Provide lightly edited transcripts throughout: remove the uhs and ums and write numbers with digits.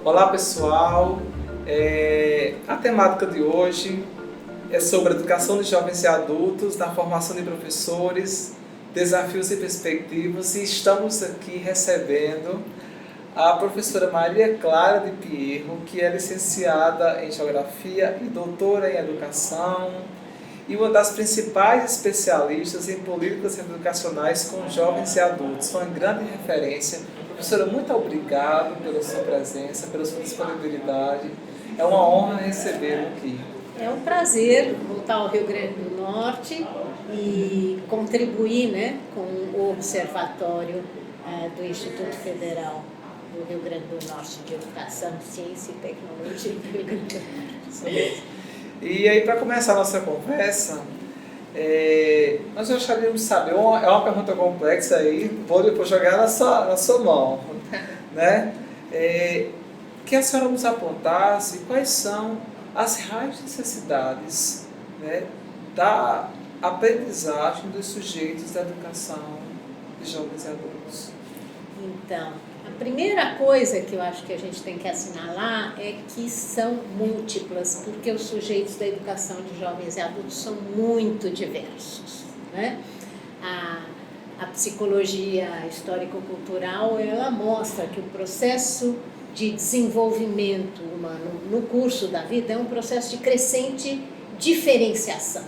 Olá pessoal, a temática de hoje é sobre educação de jovens e adultos, na formação de professores, desafios e perspectivas, e estamos aqui recebendo a professora Maria Clara de Pierro, que é licenciada em Geografia e doutora em Educação e uma das principais especialistas em políticas educacionais com jovens e adultos, uma grande referência. Professora, muito obrigado pela sua presença, pela sua disponibilidade. É uma honra recebê-lo aqui. É um prazer voltar ao Rio Grande do Norte e contribuir, né, com o Observatório do Instituto Federal do Rio Grande do Norte de Educação, Ciência e Tecnologia do Rio Grande do Norte. E aí, para começar a nossa conversa, nós gostaríamos de saber, é uma pergunta complexa aí, vou depois jogar na sua mão, né? Que a senhora nos apontasse quais são as reais necessidades, né, da aprendizagem dos sujeitos da educação de jovens e adultos. Então, a primeira coisa que eu acho que a gente tem que assinalar é que são múltiplas, porque os sujeitos da educação de jovens e adultos são muito diversos, né? A psicologia histórico-cultural, ela mostra que o processo de desenvolvimento humano no curso da vida é um processo de crescente diferenciação,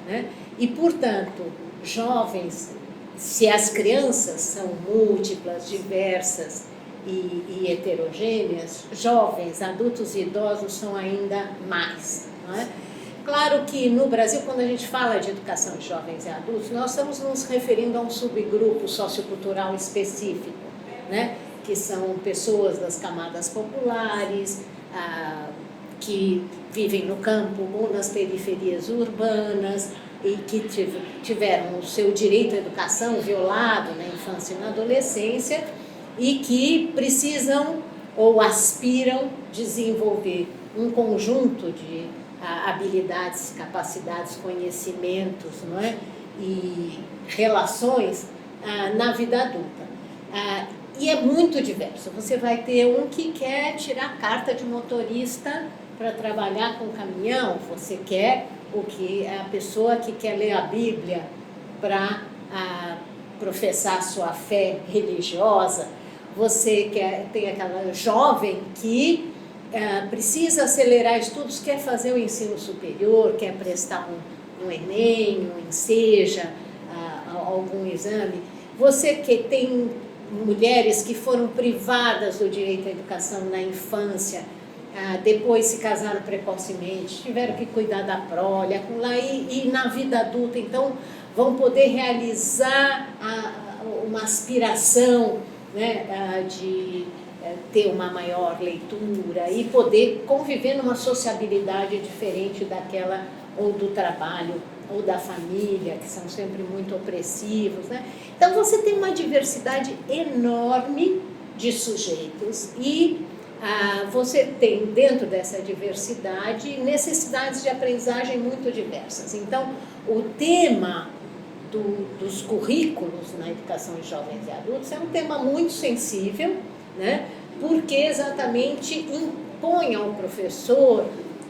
né? E, portanto, jovens, se as crianças são múltiplas, diversas e heterogêneas, jovens, adultos e idosos são ainda mais, não é? Claro que no Brasil, quando a gente fala de educação de jovens e adultos, nós estamos nos referindo a um subgrupo sociocultural específico, né? Que são pessoas das camadas populares, que vivem no campo ou nas periferias urbanas, e que tiveram o seu direito à educação violado na infância e na adolescência e que precisam ou aspiram desenvolver um conjunto de habilidades, capacidades, conhecimentos, não é? E relações na vida adulta. E é muito diverso. Você vai ter um que quer tirar carta de motorista para trabalhar com caminhão, você quer o que a pessoa que quer ler a Bíblia para professar sua fé religiosa, você tem aquela jovem que precisa acelerar estudos, quer fazer o ensino superior, quer prestar um Enem, um Enseja, algum exame. Você que tem mulheres que foram privadas do direito à educação na infância, depois se casaram precocemente, tiveram que cuidar da prole, e na vida adulta, então, vão poder realizar uma aspiração, né, de ter uma maior leitura e poder conviver numa sociabilidade diferente daquela ou do trabalho ou da família, que são sempre muito opressivos, né? Então, você tem uma diversidade enorme de sujeitos e você tem, dentro dessa diversidade, necessidades de aprendizagem muito diversas. Então, o tema dos currículos na educação de jovens e adultos é um tema muito sensível, né? Porque exatamente impõe ao professor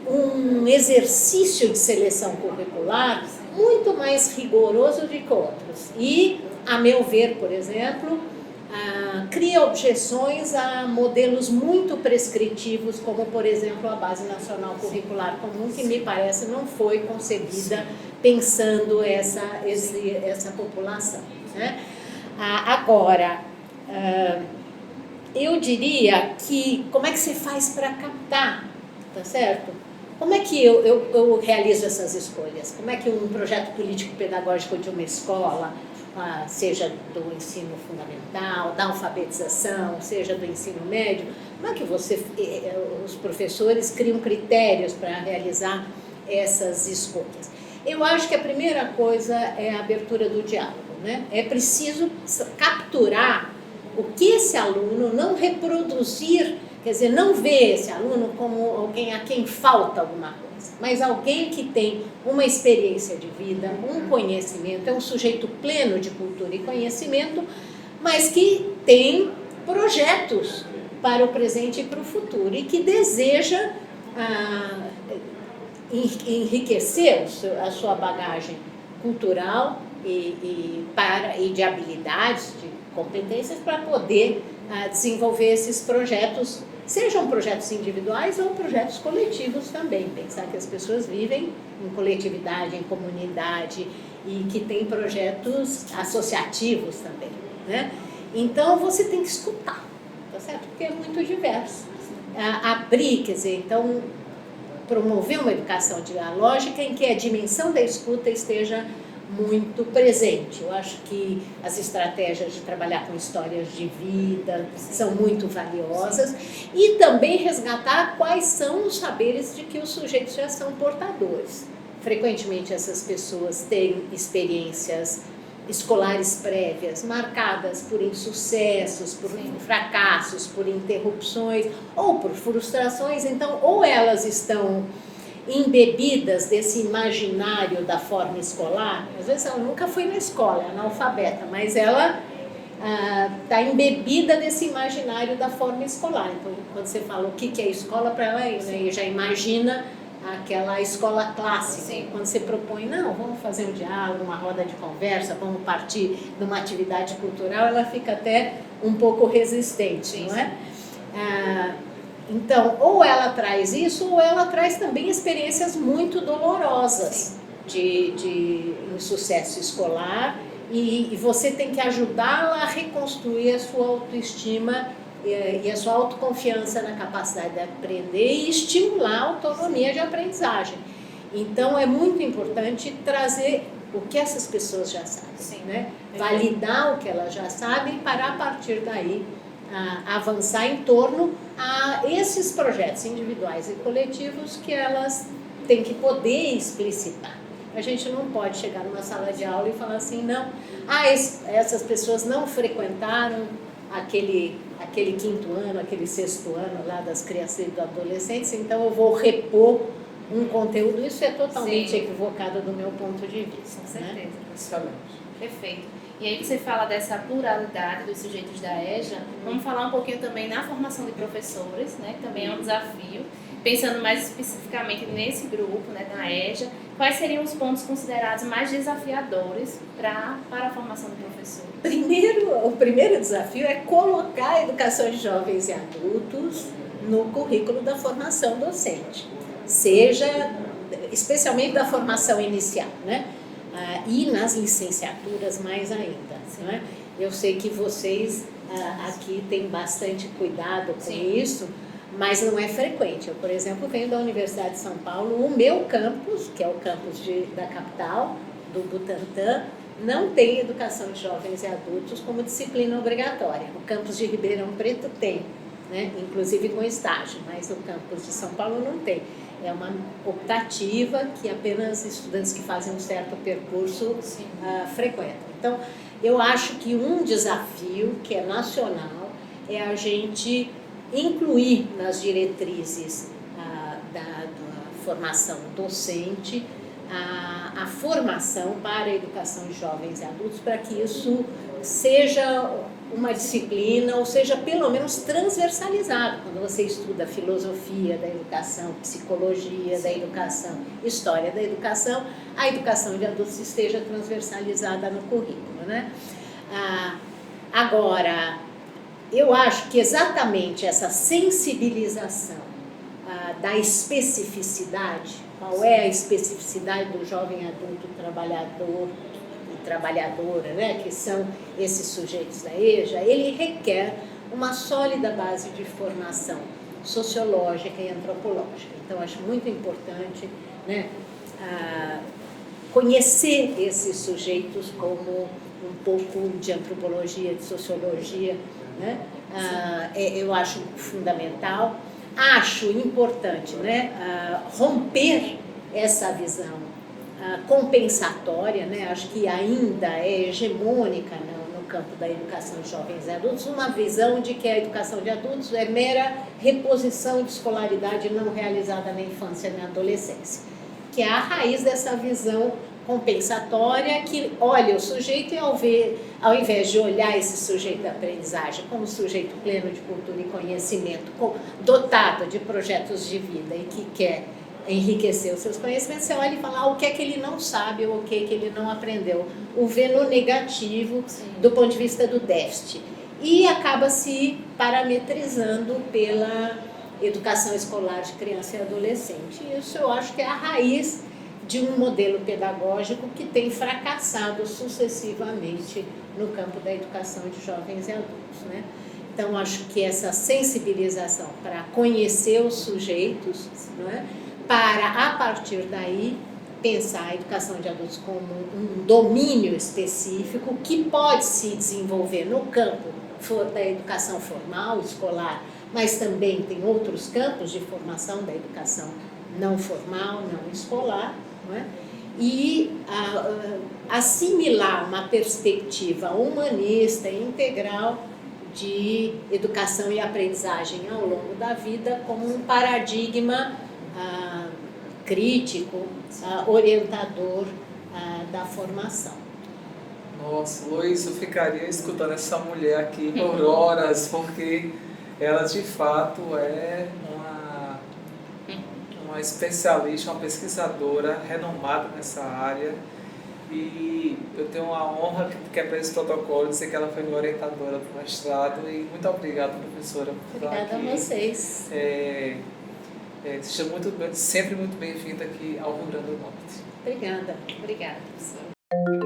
um exercício de seleção curricular muito mais rigoroso do que outros. E, a meu ver, por exemplo, cria objeções a modelos muito prescritivos, como, por exemplo, a Base Nacional Curricular Comum, que me parece não foi concebida pensando essa população, né? Agora, eu diria que, como é que você faz para captar, tá certo? Como é que eu realizo essas escolhas? Como é que um projeto político-pedagógico de uma escola seja do ensino fundamental, da alfabetização, seja do ensino médio, como é que os professores criam critérios para realizar essas escolhas? Eu acho que a primeira coisa é a abertura do diálogo, né? É preciso capturar o que esse aluno, não reproduzir, quer dizer, não ver esse aluno como alguém a quem falta alguma coisa, mas alguém que tem uma experiência de vida, um conhecimento, é um sujeito pleno de cultura e conhecimento, mas que tem projetos para o presente e para o futuro e que deseja enriquecer a sua bagagem cultural e de habilidades, de competências para poder desenvolver esses projetos, sejam projetos individuais ou projetos coletivos também. Pensar que as pessoas vivem em coletividade, em comunidade e que tem projetos associativos também, né? Então você tem que escutar, tá certo? Porque é muito diverso. Abrir, quer dizer, então promover uma educação dialógica em que a dimensão da escuta esteja muito presente. Eu acho que as estratégias de trabalhar com histórias de vida são muito valiosas e também resgatar quais são os saberes de que os sujeitos já são portadores. Frequentemente essas pessoas têm experiências escolares prévias marcadas por insucessos, por fracassos, por interrupções ou por frustrações. Então, ou elas estão embebidas desse imaginário da forma escolar, às vezes ela nunca foi na escola, é analfabeta, mas ela está embebida desse imaginário da forma escolar. Então, quando você fala o que é escola para ela, né, já imagina aquela escola clássica. Sim. Quando você propõe, não, vamos fazer um diálogo, uma roda de conversa, vamos partir de uma atividade cultural, ela fica até um pouco resistente, sim, não é? Então, ou ela traz isso, ou ela traz também experiências muito dolorosas de insucesso escolar, e você tem que ajudá-la a reconstruir a sua autoestima e a sua autoconfiança na capacidade de aprender e estimular a autonomia de aprendizagem. Então, é muito importante trazer o que essas pessoas já sabem, né? Validar o que elas já sabem para, a partir daí, avançar em torno a esses projetos individuais e coletivos que elas têm que poder explicitar. A gente não pode chegar numa sala de aula e falar assim, não, essas pessoas não frequentaram aquele quinto ano, aquele sexto ano lá das crianças e dos adolescentes, então eu vou repor um conteúdo. Isso é totalmente equivocado do meu ponto de vista. Com certeza. Né? Excelente. Perfeito. E aí você fala dessa pluralidade dos sujeitos da EJA, vamos falar um pouquinho também na formação de professores, né, que também é um desafio, pensando mais especificamente nesse grupo, né, da EJA, quais seriam os pontos considerados mais desafiadores para a formação do professor? O primeiro desafio é colocar a educação de jovens e adultos no currículo da formação docente, seja especialmente da formação inicial, né? E nas licenciaturas mais ainda. Né? Eu sei que vocês aqui têm bastante cuidado com isso, mas não é frequente. Eu, por exemplo, venho da Universidade de São Paulo, o meu campus, que é o campus da capital, do Butantã, não tem educação de jovens e adultos como disciplina obrigatória. O campus de Ribeirão Preto tem, né? Inclusive com estágio, mas o campus de São Paulo não tem. É uma optativa que apenas estudantes que fazem um certo percurso frequentam. Então, eu acho que um desafio que é nacional é a gente incluir nas diretrizes da formação docente a formação para a educação de jovens e adultos, para que isso seja uma disciplina, ou seja, pelo menos transversalizado. Quando você estuda filosofia da educação, psicologia da educação, história da educação, a educação de adultos esteja transversalizada no currículo, né? Agora, eu acho que exatamente essa sensibilização da especificidade, qual é a especificidade do jovem adulto trabalhador e trabalhadora, né, que são esses sujeitos da EJA, ele requer uma sólida base de formação sociológica e antropológica. Então, acho muito importante, né, conhecer esses sujeitos como um pouco de antropologia, de sociologia, né? Eu acho fundamental. Acho importante, né, romper essa visão compensatória, né? Acho que ainda é hegemônica no campo da educação de jovens e adultos, uma visão de que a educação de adultos é mera reposição de escolaridade não realizada na infância e na adolescência, que é a raiz dessa visão compensatória que olha o sujeito e ao invés de olhar esse sujeito da aprendizagem como sujeito pleno de cultura e conhecimento, dotado de projetos de vida e que quer enriquecer os seus conhecimentos, você olha e fala o que é que ele não sabe ou o que é que ele não aprendeu, o vê no negativo. Sim. Do ponto de vista do déficit, e acaba se parametrizando pela educação escolar de criança e adolescente. Isso eu acho que é a raiz de um modelo pedagógico que tem fracassado sucessivamente no campo da educação de jovens e adultos, né? Então, acho que essa sensibilização para conhecer os sujeitos, né, para, a partir daí, pensar a educação de adultos como um domínio específico que pode se desenvolver no campo da educação formal, escolar, mas também tem outros campos de formação da educação não formal, não escolar, não é? E assimilar uma perspectiva humanista e integral de educação e aprendizagem ao longo da vida como um paradigma crítico, orientador da formação. Nossa, Luiz, eu ficaria escutando essa mulher aqui por horas, porque ela de fato é uma especialista, uma pesquisadora renomada nessa área, e eu tenho a honra que é para esse protocolo dizer que ela foi minha orientadora do mestrado, e muito obrigado, professora. Obrigada a vocês. Seja sempre muito bem-vinda aqui ao Rio Grande do Norte. Obrigada. Obrigada, professora.